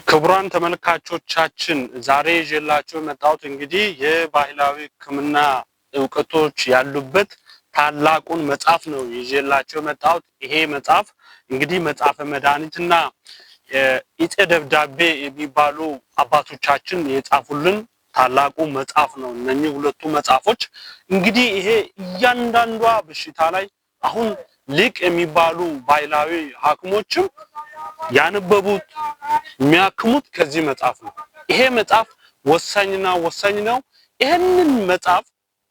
ክቡራን ተመልካቾቻችን ዛሬ ይዤላችሁ የመጣሁት እንግዲህ የባህላዊ ሕክምና እውቀቶች ያሉበት ታላቁን መጽሐፍ ነው ይዤላችሁ የመጣሁት። ይሄ መጽሐፍ እንግዲህ መጽሐፈ መድኃኒትና ኢጤ ደብዳቤ የሚባሉ አባቶቻችን የጻፉልን ታላቁ መጽሐፍ ነው። እነኚህ ሁለቱ መጽሐፎች እንግዲህ ይሄ እያንዳንዷ በሽታ ላይ አሁን ሊቅ የሚባሉ ባህላዊ ሐኪሞችም ያነበቡት የሚያክሙት ከዚህ መጽሐፍ ነው። ይሄ መጽሐፍ ወሳኝና ወሳኝ ነው። ይሄንን መጽሐፍ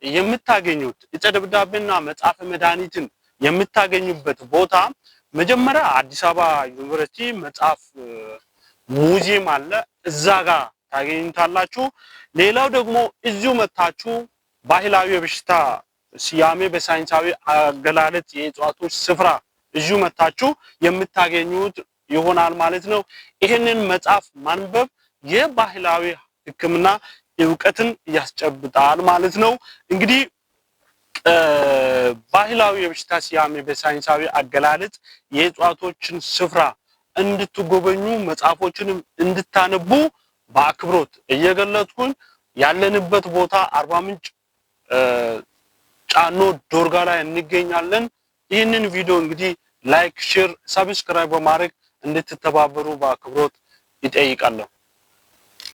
የምታገኙት ኢጤ ደብዳቤና መጽሐፈ መድኃኒትን የምታገኙበት ቦታ መጀመሪያ አዲስ አበባ ዩኒቨርሲቲ መጽሐፍ ሙዚየም አለ፣ እዛ ጋር ታገኙታላችሁ። ሌላው ደግሞ እዚሁ መታችሁ ባህላዊ የበሽታ ስያሜ በሳይንሳዊ አገላለጽ የእጽዋቶች ስፍራ እዚሁ መታችሁ የምታገኙት ይሆናል ማለት ነው። ይሄንን መጽሐፍ ማንበብ የባህላዊ ሕክምና እውቀትን ያስጨብጣል ማለት ነው። እንግዲህ ባህላዊ የበሽታ ስያሜ በሳይንሳዊ አገላለጽ የእጽዋቶችን ስፍራ እንድትጎበኙ መጽሐፎችንም እንድታነቡ በአክብሮት እየገለጽኩኝ ያለንበት ቦታ አርባ ምንጭ ጫኖ ዶርጋ ላይ እንገኛለን። ይህንን ቪዲዮ እንግዲህ ላይክ፣ ሼር፣ ሰብስክራይብ በማድረግ እንድትተባበሩ በአክብሮት ይጠይቃለሁ።